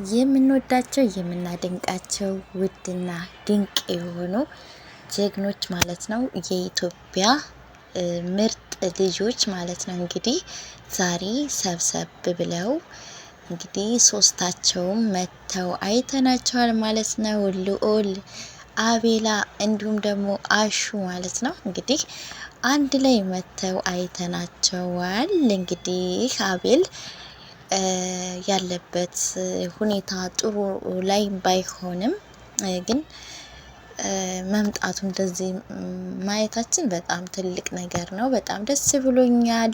የምንወዳቸው የምናደንቃቸው ውድና ድንቅ የሆኑ ጀግኖች ማለት ነው። የኢትዮጵያ ምርጥ ልጆች ማለት ነው። እንግዲህ ዛሬ ሰብሰብ ብለው እንግዲህ ሶስታቸውም መተው አይተናቸዋል ማለት ነው። ልዑል፣ አቤላ እንዲሁም ደግሞ አሹ ማለት ነው። እንግዲህ አንድ ላይ መተው አይተናቸዋል። እንግዲህ አቤል ያለበት ሁኔታ ጥሩ ላይ ባይሆንም ግን መምጣቱ እንደዚህ ማየታችን በጣም ትልቅ ነገር ነው። በጣም ደስ ብሎኛል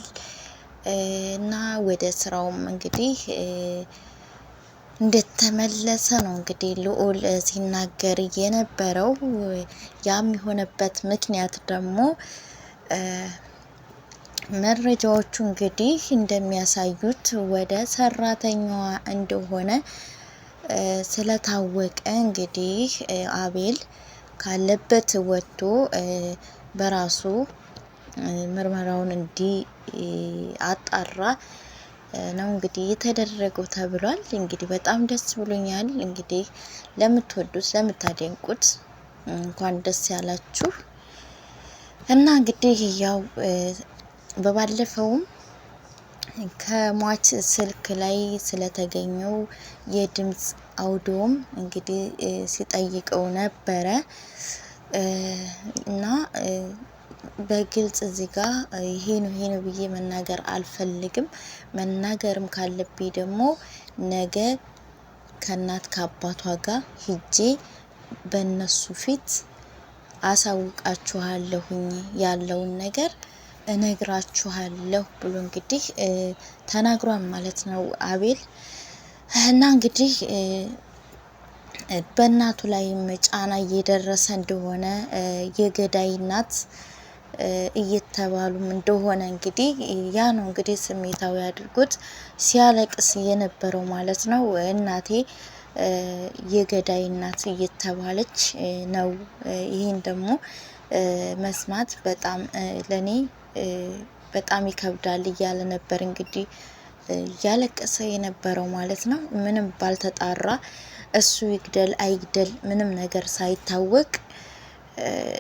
እና ወደ ስራውም እንግዲህ እንደተመለሰ ነው እንግዲህ ልዑል ሲናገር የነበረው። ያም የሆነበት ምክንያት ደግሞ መረጃዎቹ እንግዲህ እንደሚያሳዩት ወደ ሰራተኛዋ እንደሆነ ስለታወቀ እንግዲህ አቤል ካለበት ወጥቶ በራሱ ምርመራውን አጣራ ነው እንግዲህ የተደረገው ተብሏል። እንግዲህ በጣም ደስ ብሎኛል። እንግዲህ ለምትወዱት ለምታደንቁት እንኳን ደስ ያላችሁ እና እንግዲህ ያው በባለፈውም ከሟች ስልክ ላይ ስለተገኘው የድምጽ አውዶም እንግዲህ ሲጠይቀው ነበረ እና በግልጽ እዚህ ጋር ይሄ ነው ብዬ መናገር አልፈልግም። መናገርም ካለብኝ ደግሞ ነገ ከእናት ከአባቷ ጋር ሂጄ በእነሱ ፊት አሳውቃችኋለሁኝ ያለውን ነገር እነግራችኋለሁ ብሎ እንግዲህ ተናግሯል ማለት ነው አቤል። እና እንግዲህ በእናቱ ላይም ጫና እየደረሰ እንደሆነ የገዳይ እናት እየተባሉም እንደሆነ እንግዲህ ያ ነው እንግዲህ ስሜታዊ አድርጎት ሲያለቅስ የነበረው ማለት ነው። እናቴ የገዳይ እናት እየተባለች ነው። ይህን ደግሞ መስማት በጣም ለኔ በጣም ይከብዳል እያለ ነበር እንግዲህ እያለቀሰ የነበረው ማለት ነው። ምንም ባልተጣራ እሱ ይግደል አይግደል ምንም ነገር ሳይታወቅ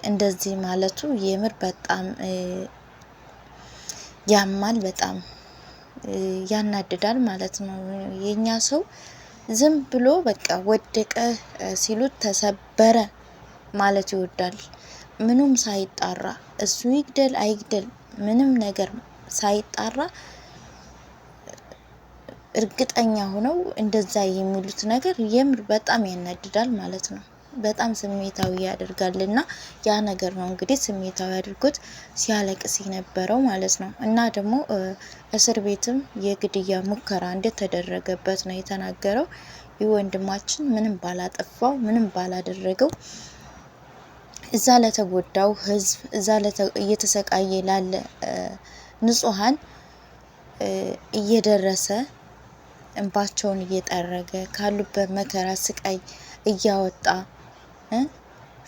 እንደዚህ ማለቱ የምር በጣም ያማል፣ በጣም ያናድዳል ማለት ነው። የኛ ሰው ዝም ብሎ በቃ ወደቀ ሲሉት ተሰበረ ማለት ይወዳል። ምንም ሳይጣራ እሱ ይግደል አይግደል ምንም ነገር ሳይጣራ እርግጠኛ ሆነው እንደዛ የሚሉት ነገር የምር በጣም ያናድዳል ማለት ነው። በጣም ስሜታዊ ያደርጋልና ያ ነገር ነው እንግዲህ ስሜታዊ አድርጎት ሲያለቅስ የነበረው ማለት ነው። እና ደግሞ እስር ቤትም የግድያ ሙከራ እንደተደረገበት ነው የተናገረው። ይህ ወንድማችን ምንም ባላጠፋው ምንም ባላደረገው እዛ ለተጎዳው ሕዝብ እዛ እየተሰቃየ ላለ ንጹሃን እየደረሰ እንባቸውን እየጠረገ ካሉበት መከራ ስቃይ እያወጣ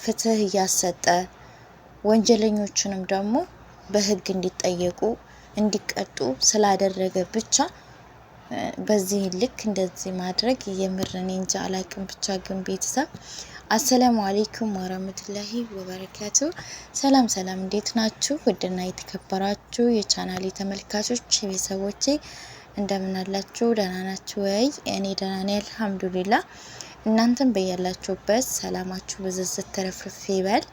ፍትህ እያሰጠ ወንጀለኞቹንም ደግሞ በህግ እንዲጠየቁ እንዲቀጡ ስላደረገ ብቻ በዚህ ልክ እንደዚህ ማድረግ የምርን እንጂ አላቅም። ብቻ ግን ቤተሰብ አሰላሙ አለይኩም ወራህመቱላሂ ወበረካቱ። ሰላም ሰላም፣ እንዴት ናችሁ? ውድና የተከበራችሁ የቻናሌ ተመልካቾች ቤተሰቦቼ እንደምን አላችሁ? ደህና ናችሁ ወይ? እኔ ደህና ነኝ አልሐምዱሊላህ። እናንተም በያላችሁበት ሰላማችሁ ብዝዝት ተረፍርፍ ይበል።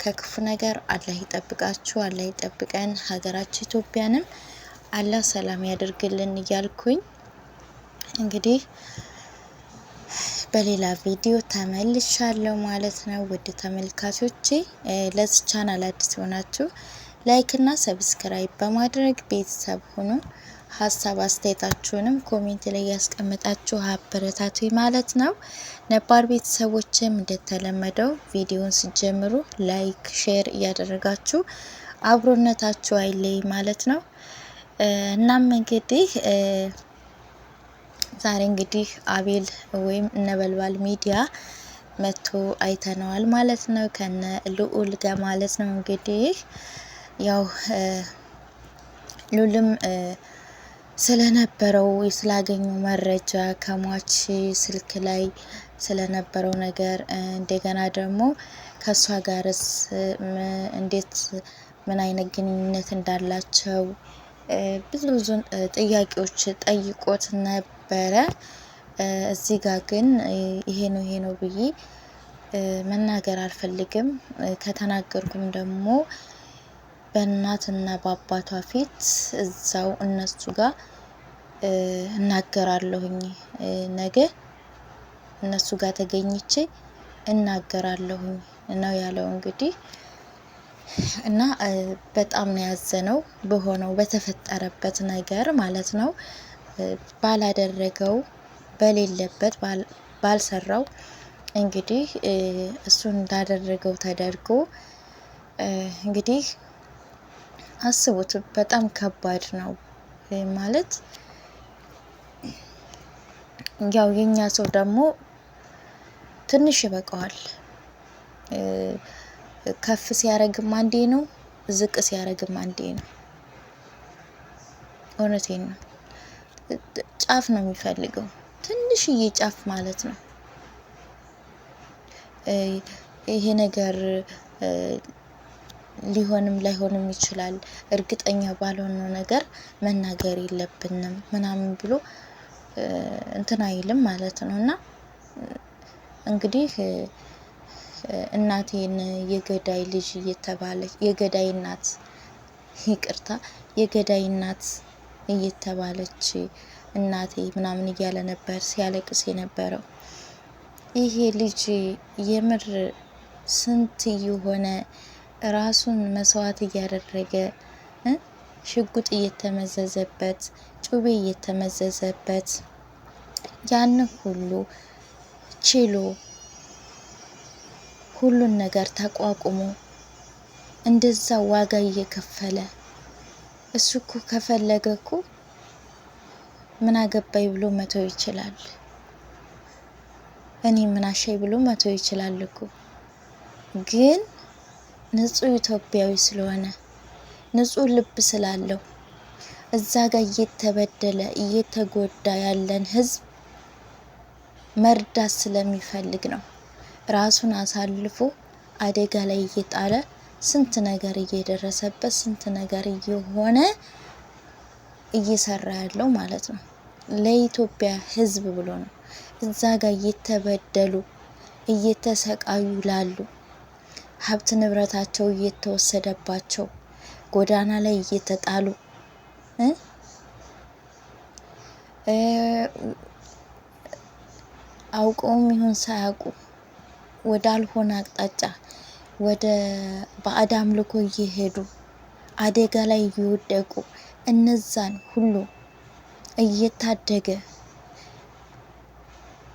ከክፉ ነገር አላህ ይጠብቃችሁ፣ አላህ ይጠብቀን። ሀገራችን ኢትዮጵያንም አላህ ሰላም ያደርግልን እያልኩኝ እንግዲህ በሌላ ቪዲዮ ተመልሻለሁ ማለት ነው። ውድ ተመልካቾቼ ለዚህ ቻናል አዲስ ሆናችሁ ላይክ እና ሰብስክራይብ በማድረግ ቤተሰብ ሁኑ። ሀሳብ አስተያየታችሁንም ኮሜንት ላይ ያስቀምጣችሁ አበረታቱ ማለት ነው። ነባር ቤተሰቦችም እንደተለመደው ቪዲዮን ሲጀምሩ ላይክ ሼር እያደረጋችሁ አብሮነታችሁ አይለይ ማለት ነው። እናም እንግዲህ ዛሬ እንግዲህ አቤል ወይም ነበልባል ሚዲያ መቶ አይተነዋል ማለት ነው፣ ከነ ልዑል ጋር ማለት ነው። እንግዲህ ያው ሉልም ስለነበረው ስላገኘው መረጃ ከሟች ስልክ ላይ ስለነበረው ነገር እንደገና ደግሞ ከሷ ጋርስ እንዴት ምን አይነት ግንኙነት እንዳላቸው ብዙ ጥያቄዎች ጠይቆት ነበረ። እዚህ ጋር ግን ይሄ ነው ብዬ መናገር አልፈልግም። ከተናገርኩም ደግሞ በእናትና በአባቷ ፊት እዛው እነሱ ጋር እናገራለሁኝ። ነገ እነሱ ጋር ተገኝቼ እናገራለሁኝ ነው ያለው እንግዲህ። እና በጣም ነው ያዘነው በሆነው በተፈጠረበት ነገር ማለት ነው። ባላደረገው በሌለበት ባልሰራው እንግዲህ እሱን እንዳደረገው ተደርጎ እንግዲህ አስቡት። በጣም ከባድ ነው ማለት ያው የኛ ሰው ደግሞ ትንሽ ይበቃዋል። ከፍ ሲያረግም አንዴ ነው፣ ዝቅ ሲያረግም አንዴ ነው። እውነቴን ነው። ጫፍ ነው የሚፈልገው፣ ትንሽዬ ጫፍ ማለት ነው። ይሄ ነገር ሊሆንም ላይሆንም ይችላል፣ እርግጠኛ ባልሆነው ነገር መናገር የለብንም ምናምን ብሎ እንትን አይልም ማለት ነው። እና እንግዲህ እናቴን የገዳይ ልጅ እየተባለች የገዳይ እናት ይቅርታ፣ የገዳይ እናት እየተባለች እናቴ ምናምን እያለ ነበር ሲያለቅስ የነበረው። ይሄ ልጅ የምር ስንት የሆነ ራሱን መስዋዕት እያደረገ ሽጉጥ እየተመዘዘበት ጩቤ እየተመዘዘበት ያን ሁሉ ችሎ ሁሉን ነገር ተቋቁሞ እንደዛ ዋጋ እየከፈለ እሱ እኮ ከፈለገ እኮ ምን አገባይ ብሎ መተው ይችላል። እኔ ምን አሻይ ብሎ መተው ይችላል እኮ። ግን ንጹህ ኢትዮጵያዊ ስለሆነ ንጹህ ልብ ስላለው እዛ ጋር እየተበደለ እየተጎዳ ያለን ህዝብ መርዳት ስለሚፈልግ ነው ራሱን አሳልፎ አደጋ ላይ እየጣለ ስንት ነገር እየደረሰበት ስንት ነገር እየሆነ እየሰራ ያለው ማለት ነው። ለኢትዮጵያ ህዝብ ብሎ ነው። እዛ ጋር እየተበደሉ እየተሰቃዩ ላሉ ሀብት ንብረታቸው እየተወሰደባቸው ጎዳና ላይ እየተጣሉ አውቀውም ይሁን ሳያውቁ ወደ አልሆነ አቅጣጫ ወደ ባዕድ አምልኮ እየሄዱ አደጋ ላይ እየወደቁ እነዛን ሁሉ እየታደገ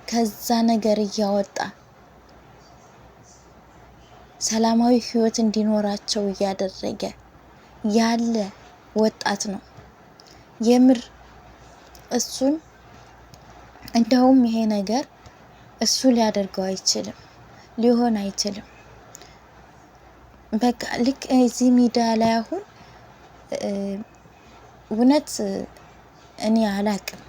ከዛ ነገር እያወጣ ሰላማዊ ህይወት እንዲኖራቸው እያደረገ ያለ ወጣት ነው። የምር እሱን እንደውም ይሄ ነገር እሱ ሊያደርገው አይችልም፣ ሊሆን አይችልም። በቃ ልክ እዚህ ሚዲያ ላይ አሁን እውነት እኔ አላቅም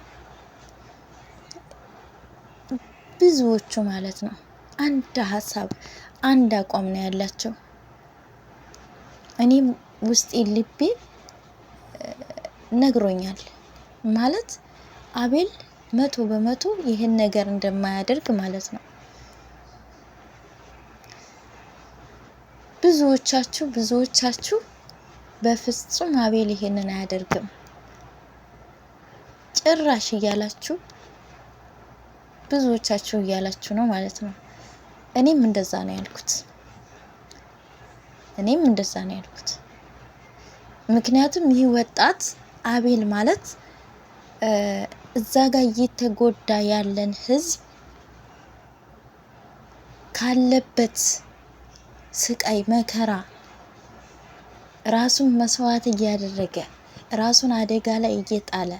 ብዙዎቹ ማለት ነው አንድ ሀሳብ አንድ አቋም ነው ያላቸው። እኔም ውስጤ ልቤ ነግሮኛል ማለት አቤል 100% ይህን ነገር እንደማያደርግ ማለት ነው። ብዙዎቻችሁ በፍጹም አቤል ይሄንን አያደርግም ጭራሽ እያላችሁ ብዙዎቻችሁ እያላችሁ ነው ማለት ነው። እኔም እንደዛ ነው ያልኩት። ምክንያቱም ይህ ወጣት አቤል ማለት እዛ ጋር እየተጎዳ ያለን ህዝብ ካለበት ስቃይ መከራ ራሱን መስዋዕት እያደረገ ራሱን አደጋ ላይ እየጣለ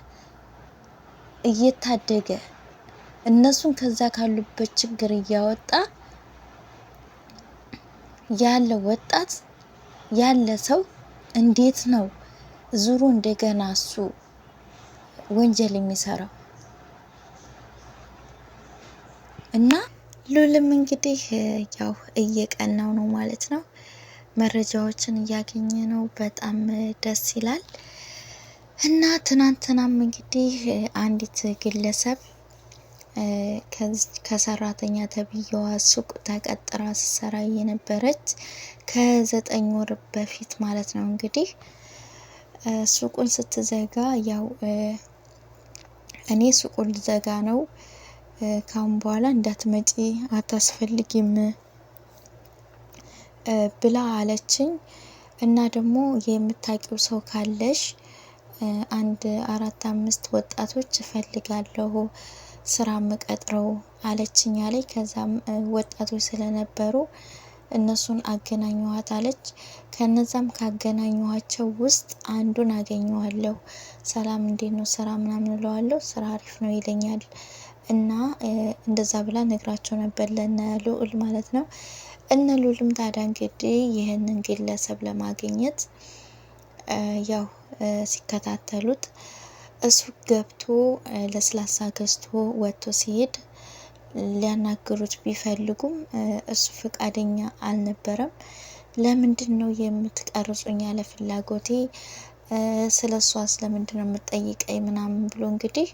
እየታደገ እነሱን ከዛ ካሉበት ችግር እያወጣ ያለ ወጣት ያለ ሰው እንዴት ነው ዙሩ እንደገና እሱ ወንጀል የሚሰራው። እና ሉልም እንግዲህ ያው እየቀናው ነው ማለት ነው። መረጃዎችን እያገኘ ነው። በጣም ደስ ይላል። እና ትናንትናም እንግዲህ አንዲት ግለሰብ ከሰራተኛ ተብዬዋ ሱቅ ተቀጥራ ስትሰራ የነበረች ከ9 ወር በፊት ማለት ነው እንግዲህ ሱቁን ስትዘጋ ያው እኔ ሱቁን ልዘጋ ነው፣ ካሁን በኋላ እንዳትመጪ አታስፈልጊም ብላ አለችኝ። እና ደግሞ የምታውቂው ሰው ካለሽ 4-5 ወጣቶች እፈልጋለሁ ስራ ምቀጥረው አለችኝ አለኝ። ከዛም ወጣቶች ስለነበሩ እነሱን አገናኘኋት አለች። ከነዛም ካገናኘኋቸው ውስጥ አንዱን አገኘዋለሁ። ሰላም እንዴት ነው ስራ ምናምን እለዋለሁ። ስራ አሪፍ ነው ይለኛል። እና እንደዛ ብላ ነግራቸው ነበር ለነ ልዑል ማለት ነው። እነ ልዑልም ታዲያ እንግዲህ ይህንን ግለሰብ ለማግኘት ያው ሲከታተሉት እሱ ገብቶ ለስላሳ ገዝቶ ወጥቶ ሲሄድ ሊያናግሩት ቢፈልጉም እሱ ፈቃደኛ አልነበረም። ለምንድን ነው የምትቀርጹኝ? ያለ ፍላጎቴ ስለ እሷ ስለምንድን ነው የምትጠይቀኝ? ምናምን ብሎ እንግዲህ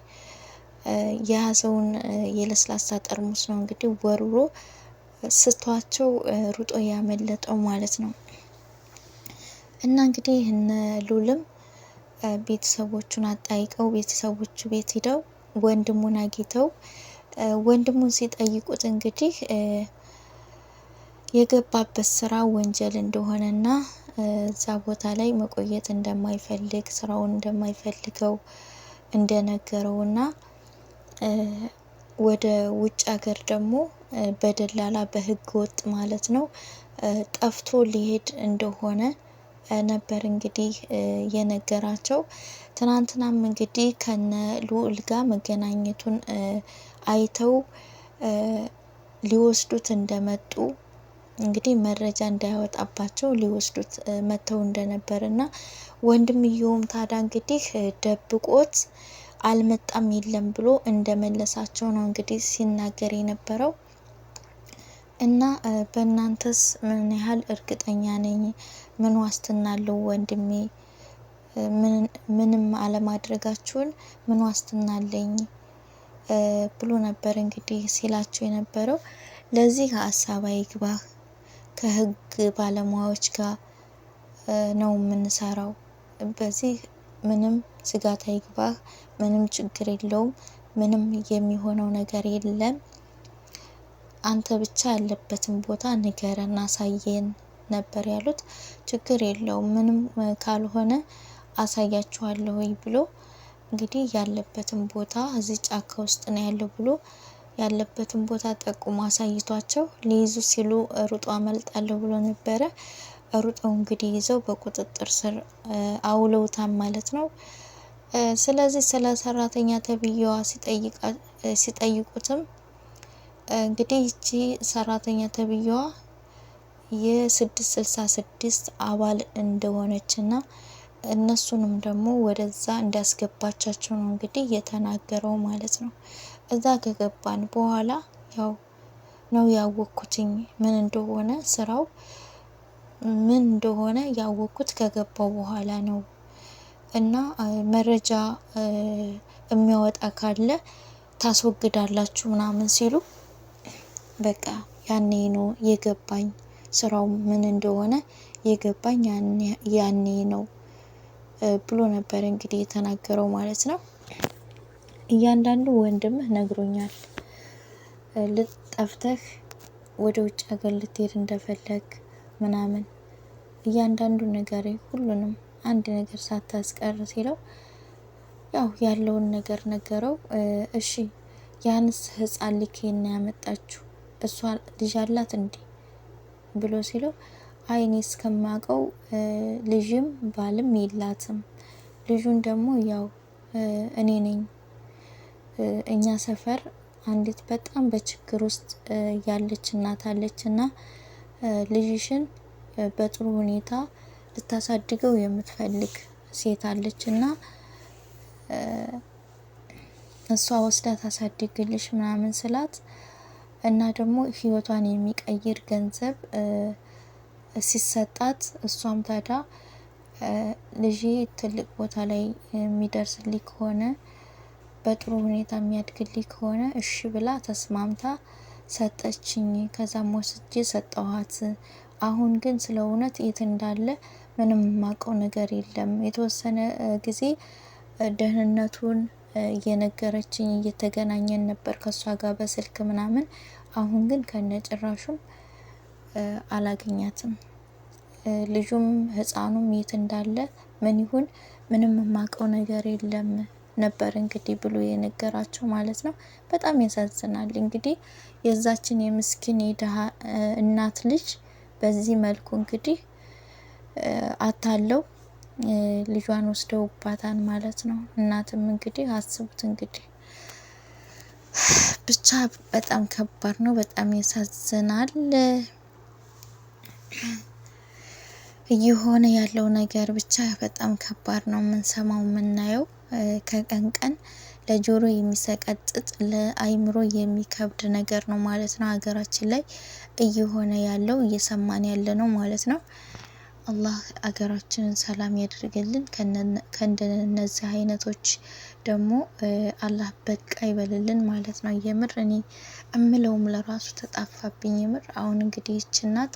የያዘውን የለስላሳ ጠርሙስ ነው እንግዲህ ወርውሮ ስቷቸው ሩጦ ያመለጠው ማለት ነው። እና እንግዲህ እነ ሉልም ቤተሰቦቹን አጣይቀው ቤተሰቦቹ ቤት ሂደው ወንድሙን አግኝተው ወንድሙን ሲጠይቁት እንግዲህ የገባበት ስራ ወንጀል እንደሆነና እዛ ቦታ ላይ መቆየት እንደማይፈልግ ስራውን እንደማይፈልገው እንደነገረውና ወደ ውጭ ሀገር ደግሞ በደላላ በህገ ወጥ ማለት ነው ጠፍቶ ሊሄድ እንደሆነ ነበር እንግዲህ የነገራቸው። ትናንትናም እንግዲህ ከነ ልዑል ጋር መገናኘቱን አይተው ሊወስዱት እንደመጡ እንግዲህ መረጃ እንዳያወጣባቸው ሊወስዱት መተው እንደነበር እና ወንድምየውም ታዲያ እንግዲህ ደብቆት አልመጣም የለም ብሎ እንደመለሳቸው ነው እንግዲህ ሲናገር የነበረው። እና በእናንተስ ምን ያህል እርግጠኛ ነኝ? ምን ዋስትና አለው ወንድሜ ምንም አለማድረጋችሁን ምን ዋስትና አለኝ ብሎ ነበር እንግዲህ ሲላቸው የነበረው። ለዚህ ሀሳብ አይግባህ፣ ከህግ ባለሙያዎች ጋር ነው የምንሰራው። በዚህ ምንም ስጋት አይግባህ፣ ምንም ችግር የለውም፣ ምንም የሚሆነው ነገር የለም። አንተ ብቻ ያለበትን ቦታ ንገረን፣ አሳየን ነበር ያሉት። ችግር የለውም ምንም ካልሆነ አሳያችኋለሁ ብሎ እንግዲህ ያለበትን ቦታ እዚህ ጫካ ውስጥ ነው ያለው ብሎ ያለበትን ቦታ ጠቁሞ አሳይቷቸው ሊይዙ ሲሉ ሩጦ አመልጣለሁ ብሎ ነበረ። ሩጠው እንግዲህ ይዘው በቁጥጥር ስር አውለውታል ማለት ነው። ስለዚህ ስለ ሰራተኛ ተብዬዋ ሲጠይቁትም እንግዲህ ይቺ ሰራተኛ ተብዬዋ የ666 አባል እንደሆነችና እነሱንም ደግሞ ወደዛ እንዲያስገባቻቸው ነው እንግዲህ የተናገረው ማለት ነው። እዛ ከገባን በኋላ ያው ነው ያወቅኩትኝ ምን እንደሆነ ስራው ምን እንደሆነ ያወቅኩት ከገባው በኋላ ነው። እና መረጃ የሚያወጣ ካለ ታስወግዳላችሁ ምናምን ሲሉ በቃ ያኔ ነው የገባኝ ስራው ምን እንደሆነ የገባኝ ያኔ ነው ብሎ ነበር እንግዲህ የተናገረው ማለት ነው። እያንዳንዱ ወንድምህ ነግሮኛል፣ ጠፍተህ ወደ ውጭ ሀገር ልትሄድ እንደፈለግ ምናምን እያንዳንዱ ነገር ሁሉንም አንድ ነገር ሳታስቀር ሲለው ያው ያለውን ነገር ነገረው። እሺ ያንስ ህፃን ልኬና ያመጣችሁ እሷ ልጅ አላት እንዴ ብሎ ሲለው አይ እኔ እስከማውቀው ልጅም ባልም የላትም። ልጁን ደግሞ ያው እኔ ነኝ። እኛ ሰፈር አንዲት በጣም በችግር ውስጥ ያለች እናት አለች እና ልጅሽን በጥሩ ሁኔታ ልታሳድገው የምትፈልግ ሴት አለች እና እሷ ወስዳ ታሳድግልሽ ምናምን ስላት እና ደግሞ ህይወቷን የሚቀይር ገንዘብ ሲሰጣት እሷም ታዲያ ልጄ ትልቅ ቦታ ላይ የሚደርስልኝ ከሆነ በጥሩ ሁኔታ የሚያድግልኝ ከሆነ እሺ ብላ ተስማምታ ሰጠችኝ። ከዛም ወስጄ ሰጠኋት። አሁን ግን ስለ እውነት የት እንዳለ ምንም የማውቀው ነገር የለም። የተወሰነ ጊዜ ደህንነቱን እየነገረችኝ እየተገናኘን ነበር ከሷ ጋር በስልክ ምናምን። አሁን ግን ከነጭራሹም አላገኛትም። ልጁም ህፃኑም የት እንዳለ ምን ይሁን ምንም የማውቀው ነገር የለም ነበር እንግዲህ ብሎ የነገራቸው ማለት ነው። በጣም ያሳዝናል። እንግዲህ የዛችን የምስኪን የድሃ እናት ልጅ በዚህ መልኩ እንግዲህ አታለው ልጇን ወስደውባታል ማለት ነው። እናትም እንግዲህ አስቡት እንግዲህ ብቻ በጣም ከባድ ነው። በጣም ያሳዝናል። እየሆነ ያለው ነገር ብቻ በጣም ከባድ ነው። የምንሰማው የምናየው ከቀን ቀን ለጆሮ የሚሰቀጥጥ ለአይምሮ የሚከብድ ነገር ነው ማለት ነው። ሀገራችን ላይ እየሆነ ያለው እየሰማን ያለ ነው ማለት ነው። አላህ ሀገራችንን ሰላም ያደርግልን። ከእንደነዚህ አይነቶች ደግሞ አላህ በቃ ይበልልን ማለት ነው። የምር እኔ እምለውም ለራሱ ተጣፋብኝ። የምር አሁን እንግዲህ ይች እናት